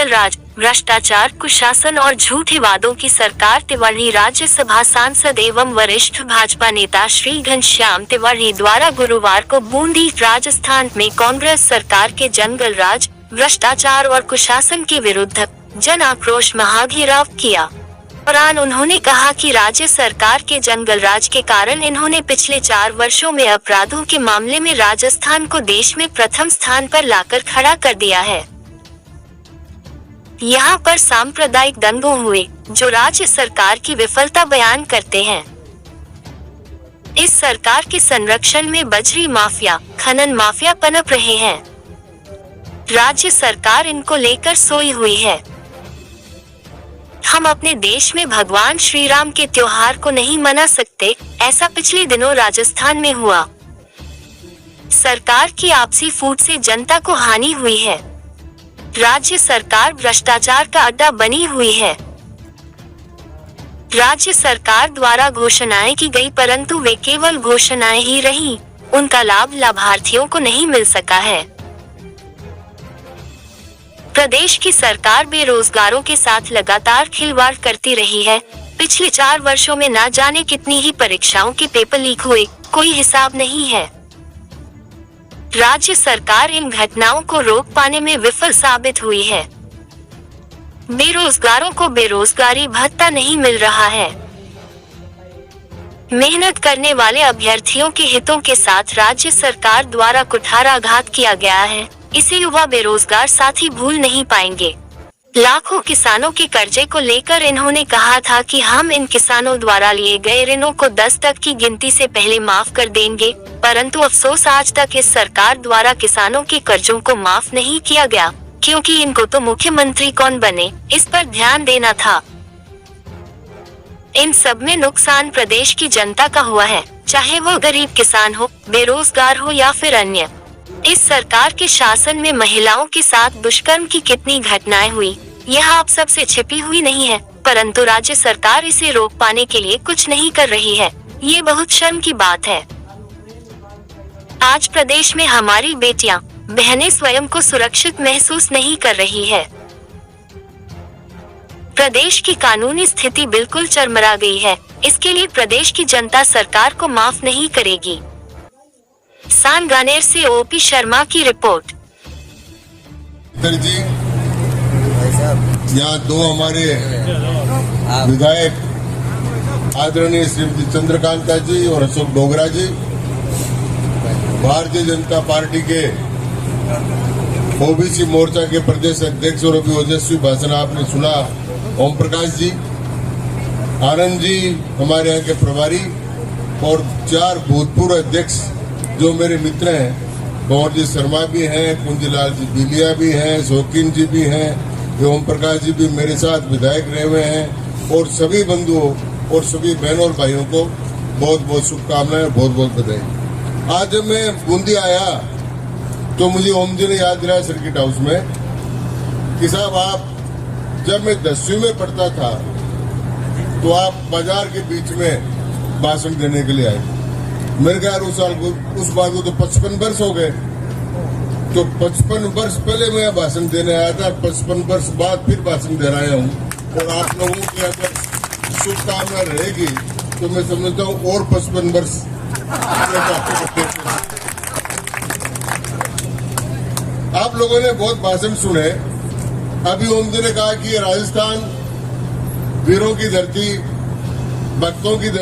जंगल राज, भ्रष्टाचार, कुशासन और झूठे वादों की सरकार तिवारी राज्यसभा सांसद एवं वरिष्ठ भाजपा नेता श्री घनश्याम तिवारी द्वारा गुरुवार को बूंदी, राजस्थान में कांग्रेस सरकार के जंगल राज, भ्रष्टाचार और कुशासन के विरुद्ध जन आक्रोश महाघेराव किया। दौरान उन्होंने कहा कि राज्य सरकार के जंगल राज के कारण इन्होंने पिछले 4 वर्षों में अपराधों के मामले में राजस्थान को देश में प्रथम स्थान पर लाकर खड़ा कर दिया है। यहाँ पर सांप्रदायिक दंगे हुए, जो राज्य सरकार की विफलता बयान करते हैं। इस सरकार के संरक्षण में बजरी माफिया, खनन माफिया पनप रहे हैं। राज्य सरकार इनको लेकर सोई हुई है। हम अपने देश में भगवान श्री राम के त्योहार को नहीं मना सकते, ऐसा पिछले दिनों राजस्थान में हुआ। सरकार की आपसी फूट से जनता को हानि हुई है। राज्य सरकार भ्रष्टाचार का अड्डा बनी हुई है। राज्य सरकार द्वारा घोषणाएं की गई, परंतु वे केवल घोषणाएं ही रही, उनका लाभ लाभार्थियों को नहीं मिल सका है। प्रदेश की सरकार बेरोजगारों के साथ लगातार खिलवाड़ करती रही है। पिछले 4 वर्षों में न जाने कितनी ही परीक्षाओं के पेपर लीक हुए, कोई हिसाब नहीं है। राज्य सरकार इन घटनाओं को रोक पाने में विफल साबित हुई है। बेरोजगारों को बेरोजगारी भत्ता नहीं मिल रहा है। मेहनत करने वाले अभ्यर्थियों के हितों के साथ राज्य सरकार द्वारा कुठाराघात किया गया है। इसे युवा बेरोजगार साथी भूल नहीं पाएंगे। लाखों किसानों के कर्जे को लेकर इन्होंने कहा था कि हम इन किसानों द्वारा लिए गए ऋणों को 10 तक की गिनती से पहले माफ कर देंगे, परंतु अफसोस आज तक इस सरकार द्वारा किसानों के कर्जों को माफ नहीं किया गया, क्योंकि इनको तो मुख्यमंत्री कौन बने, इस पर ध्यान देना था। इन सब में नुकसान प्रदेश की जनता का हुआ है, चाहे वो गरीब किसान हो, बेरोजगार हो या फिर अन्य। इस सरकार के शासन में महिलाओं के साथ दुष्कर्म की कितनी घटनाएं हुई, यह आप सबसे छिपी हुई नहीं है, परंतु राज्य सरकार इसे रोक पाने के लिए कुछ नहीं कर रही है। ये बहुत शर्म की बात है। आज प्रदेश में हमारी बेटियां, बहनें स्वयं को सुरक्षित महसूस नहीं कर रही है। प्रदेश की कानूनी स्थिति बिल्कुल चरमरा गई है। इसके लिए प्रदेश की जनता सरकार को माफ नहीं करेगी। सांगानेर से ओपी शर्मा की रिपोर्ट। जी, यहाँ 2 हमारे विधायक आदरणीय श्रीमती चंद्रकांता जी और अशोक डोगरा जी, भारतीय जनता पार्टी के ओबीसी मोर्चा के प्रदेश अध्यक्ष और अभी ओजस्वी भाषण आपने सुना, ओम प्रकाश जी, आनंद जी हमारे यहाँ के प्रभारी और 4 भूतपूर्व अध्यक्ष जो मेरे मित्र हैं, गौर जी शर्मा भी हैं, कुंजीलाल जी बिलिया भी हैं, शौकीन जी भी हैं, ओम प्रकाश जी भी मेरे साथ विधायक रहे हुए हैं, और सभी बंधुओं और सभी बहनों और भाइयों को बहुत बहुत शुभकामनाएं, बहुत बहुत बधाई। आज जब मैं बूंदी आया तो मुझे ओम जी ने याद दिलाया सर्किट हाउस में कि साहब आप, जब मैं 10वीं में पढ़ता था तो आप बाजार के बीच में भाषण देने के लिए आए। मेरे ख्याल उस बात को तो 55 वर्ष हो गए। तो 55 वर्ष पहले मैं भाषण देने आया था, 55 वर्ष बाद फिर भाषण दे रहा हूँ, और आप लोगों की अगर शुभकामना रहेगी तो मैं समझता हूँ और 55 वर्ष। आप लोगों ने बहुत भाषण सुने। अभी ओम जी ने कहा कि ये राजस्थान वीरों की धरती, भक्तों की धरती